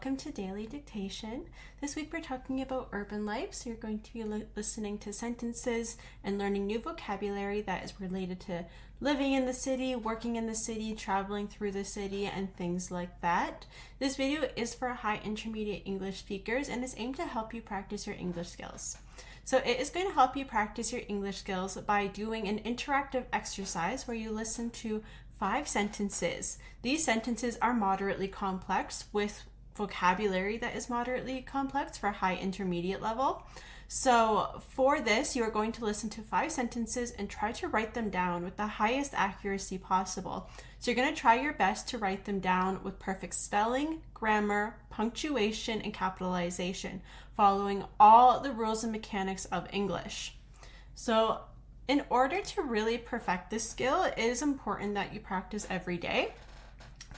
welcome to Daily Dictation. This week we're talking about urban life, so you're going to be listening to sentences and learning new vocabulary that is related to living in the city, working in the city, traveling through the city, and things like that. This video is for high intermediate English speakers and is aimed to help you practice your English skills. So it is going to help you practice your English skills by doing an interactive exercise where you listen to 5 sentences. These sentences are moderately complex with vocabulary that is moderately complex for high intermediate level. So for this, you are going to listen to 5 sentences and try to write them down with the highest accuracy possible. So you're going to try your best to write them down with perfect spelling, grammar, punctuation, and capitalization, following all the rules and mechanics of English. So in order to really perfect this skill, it is important that you practice every day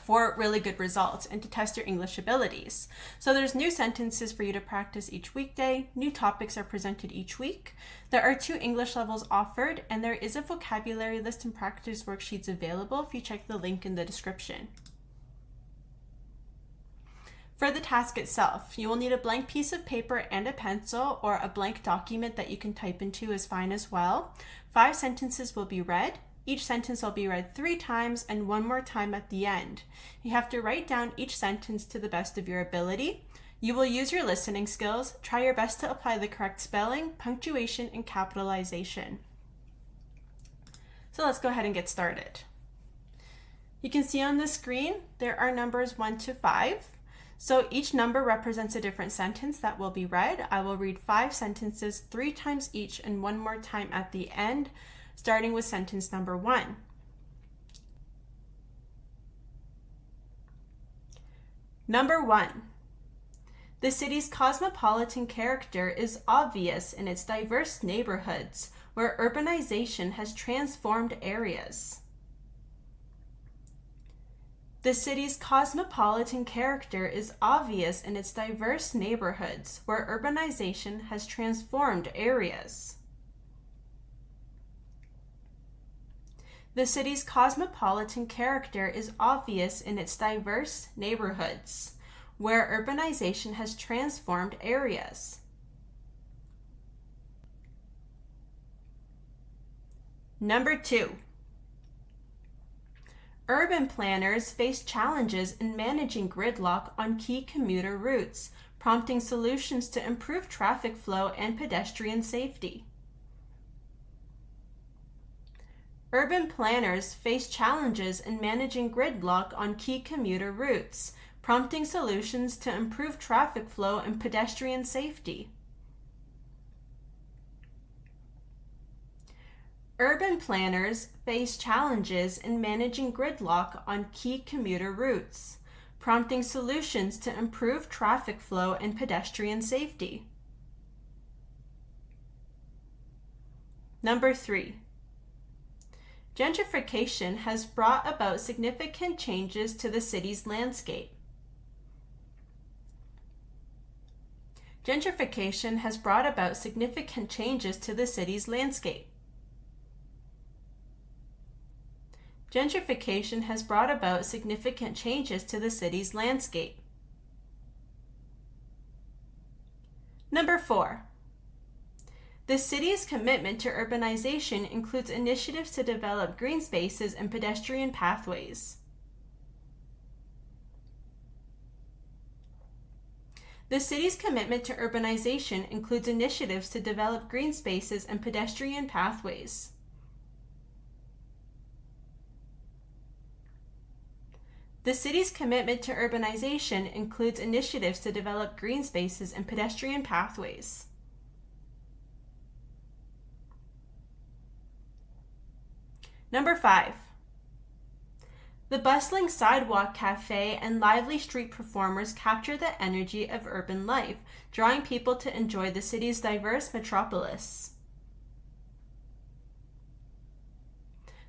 for really good results and to test your English abilities. So there's new sentences for you to practice each weekday. New topics are presented each week. There are 2 English levels offered, and there is a vocabulary list and practice worksheets available if you check the link in the description. For the task itself, you will need a blank piece of paper and a pencil, or a blank document that you can type into is fine as well. 5 sentences will be read. Each sentence will be read 3 times and 1 more time at the end. You have to write down each sentence to the best of your ability. You will use your listening skills. Try your best to apply the correct spelling, punctuation, and capitalization. So let's go ahead and get started. You can see on the screen there are numbers 1 to 5. So each number represents a different sentence that will be read. I will read 5 sentences 3 times each and 1 more time at the end, starting with sentence number 1. Number 1. The city's cosmopolitan character is obvious in its diverse neighborhoods, where urbanization has transformed areas. The city's cosmopolitan character is obvious in its diverse neighborhoods, where urbanization has transformed areas. The city's cosmopolitan character is obvious in its diverse neighborhoods, where urbanization has transformed areas. Number 2. Urban planners face challenges in managing gridlock on key commuter routes, prompting solutions to improve traffic flow and pedestrian safety. Urban planners face challenges in managing gridlock on key commuter routes, prompting solutions to improve traffic flow and pedestrian safety. Urban planners face challenges in managing gridlock on key commuter routes, prompting solutions to improve traffic flow and pedestrian safety. Number 3. Gentrification has brought about significant changes to the city's landscape. Gentrification has brought about significant changes to the city's landscape. Gentrification has brought about significant changes to the city's landscape. Number 4. The city's commitment to urbanization includes initiatives to develop green spaces and pedestrian pathways. The city's commitment to urbanization includes initiatives to develop green spaces and pedestrian pathways. The city's commitment to urbanization includes initiatives to develop green spaces and pedestrian pathways. Number 5. The bustling sidewalk cafe and lively street performers capture the energy of urban life, drawing people to enjoy the city's diverse metropolis.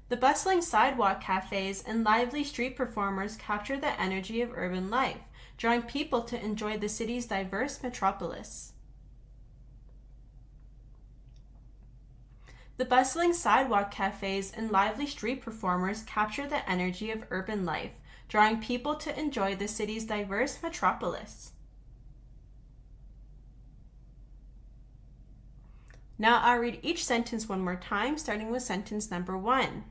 The bustling sidewalk cafes and lively street performers capture the energy of urban life, drawing people to enjoy the city's diverse metropolis. The bustling sidewalk cafes and lively street performers capture the energy of urban life, drawing people to enjoy the city's diverse metropolis. Now I'll read each sentence one more time, starting with sentence number 1.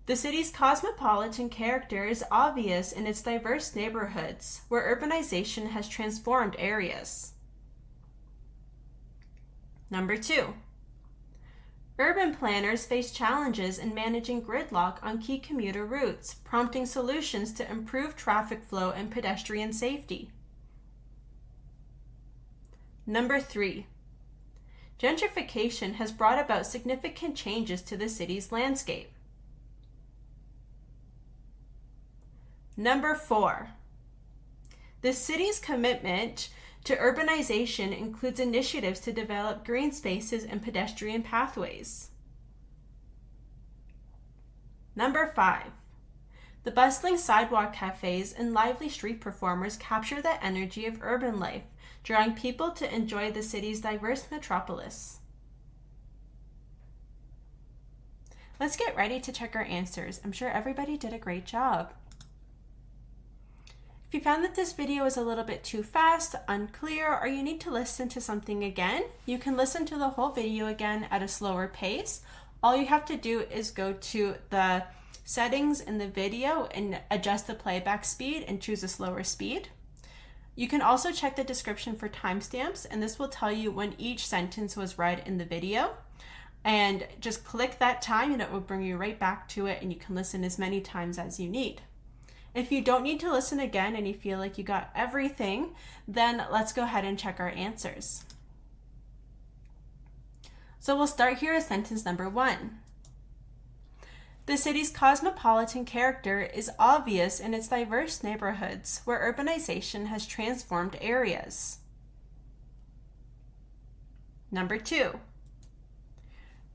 The city's cosmopolitan character is obvious in its diverse neighborhoods, where urbanization has transformed areas. Number 2. Urban planners face challenges in managing gridlock on key commuter routes, prompting solutions to improve traffic flow and pedestrian safety. Number 3. Gentrification has brought about significant changes to the city's landscape. Number 4. The city's commitment to urbanization includes initiatives to develop green spaces and pedestrian pathways. Number 5. The bustling sidewalk cafes and lively street performers capture the energy of urban life, drawing people to enjoy the city's diverse metropolis. Let's get ready to check our answers. I'm sure everybody did a great job. If you found that this video is a little bit too fast, unclear, or you need to listen to something again, you can listen to the whole video again at a slower pace. All you have to do is go to the settings in the video and adjust the playback speed and choose a slower speed. You can also check the description for timestamps, and this will tell you when each sentence was read in the video. And just click that time and it will bring you right back to it, and you can listen as many times as you need. If you don't need to listen again and you feel like you got everything, then let's go ahead and check our answers. So we'll start here with sentence number 1. The city's cosmopolitan character is obvious in its diverse neighborhoods, where urbanization has transformed areas. Number 2.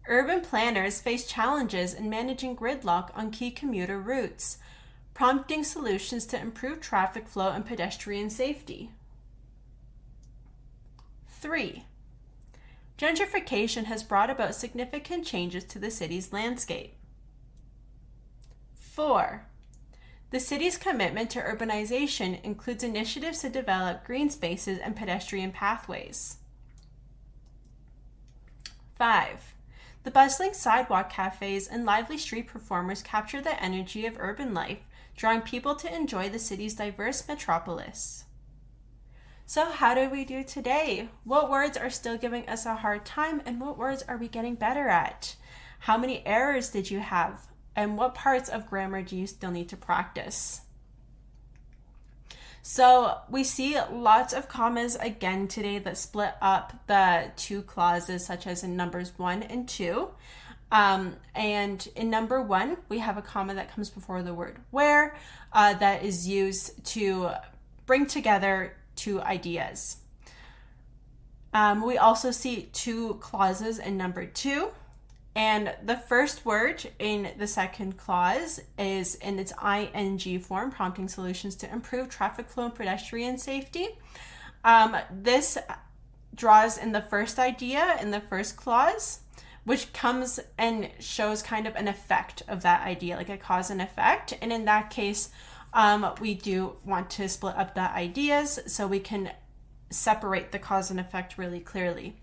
Urban planners face challenges in managing gridlock on key commuter routes, prompting solutions to improve traffic flow and pedestrian safety. 3. Gentrification has brought about significant changes to the city's landscape. 4. The city's commitment to urbanization includes initiatives to develop green spaces and pedestrian pathways. 5. The bustling sidewalk cafes and lively street performers capture the energy of urban life, drawing people to enjoy the city's diverse metropolis. So how did we do today? What words are still giving us a hard time, and what words are we getting better at? How many errors did you have? And what parts of grammar do you still need to practice? So we see lots of commas again today that split up the two clauses, such as in numbers 1 and 2. And in number 1, we have a comma that comes before the word where that is used to bring together two ideas. We also see 2 clauses in number 2. And the first word in the second clause is in its ing form, prompting solutions to improve traffic flow and pedestrian safety. This draws in the first idea in the first clause, which comes and shows kind of an effect of that idea, like a cause and effect. And in that case, we do want to split up the ideas so we can separate the cause and effect really clearly.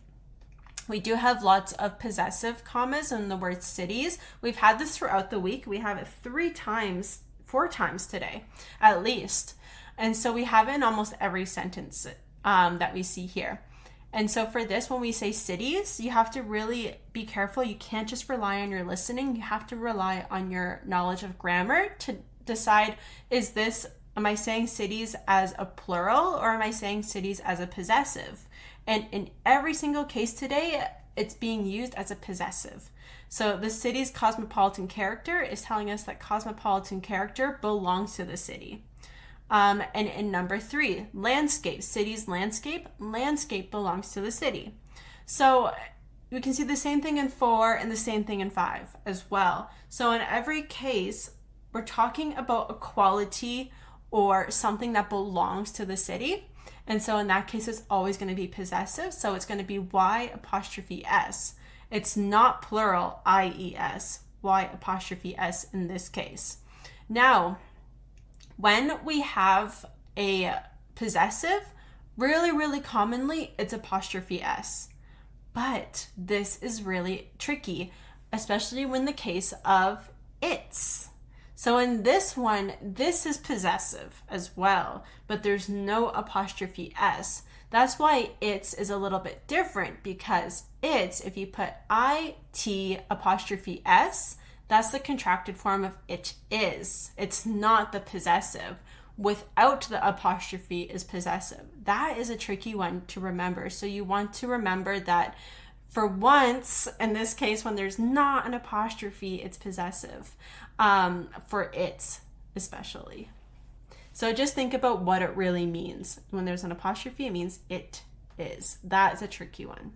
We do have lots of possessive commas in the word cities. We've had this throughout the week. We have it 4 times today, at least. And so we have it in almost every sentence that we see here. And so for this, when we say cities, you have to really be careful. You can't just rely on your listening. You have to rely on your knowledge of grammar to decide, am I saying cities as a plural, or am I saying cities as a possessive? And in every single case today, it's being used as a possessive. So the city's cosmopolitan character is telling us that cosmopolitan character belongs to the city. And in number 3, landscape, city's landscape belongs to the city. So we can see the same thing in 4 and the same thing in 5 as well. So in every case, we're talking about a quality or something that belongs to the city. And so in that case, it's always going to be possessive. So it's going to be Y''S. It's not plural, IES, Y''S in this case. Now, when we have a possessive, really commonly it's apostrophe S. But this is really tricky, especially when the case of its. So in this one, this is possessive as well, but there's no apostrophe S. That's why its is a little bit different, because its, if you put IT apostrophe S, that's the contracted form of it is. It's not the possessive. Without the apostrophe is possessive. That is a tricky one to remember. So you want to remember that for once, in this case, when there's not an apostrophe, it's possessive, for it especially. So just think about what it really means. When there's an apostrophe, it means it is. That is a tricky one.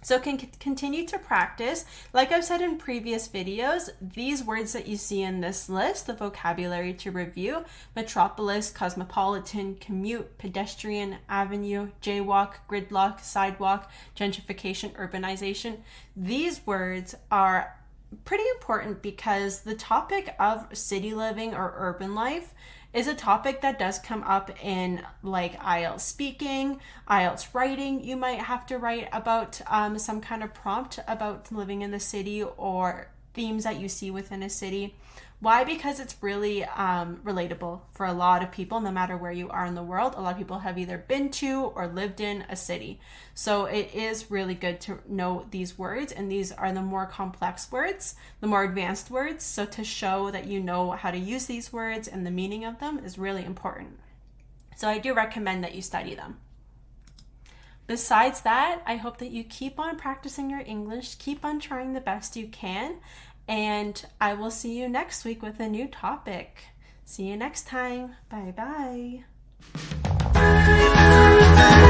So continue to practice. Like I've said in previous videos, these words that you see in this list, the vocabulary to review: metropolis, cosmopolitan, commute, pedestrian, avenue, jaywalk, gridlock, sidewalk, gentrification, urbanization. These words are pretty important because the topic of city living or urban life is a topic that does come up in like IELTS speaking, IELTS writing. You might have to write about some kind of prompt about living in the city or themes that you see within a city. Why? Because it's really relatable for a lot of people, no matter where you are in the world. A lot of people have either been to or lived in a city. So it is really good to know these words, and these are the more complex words, the more advanced words. So to show that you know how to use these words and the meaning of them is really important. So I do recommend that you study them. Besides that, I hope that you keep on practicing your English, keep on trying the best you can, and I will see you next week with a new topic. See you next time. Bye bye.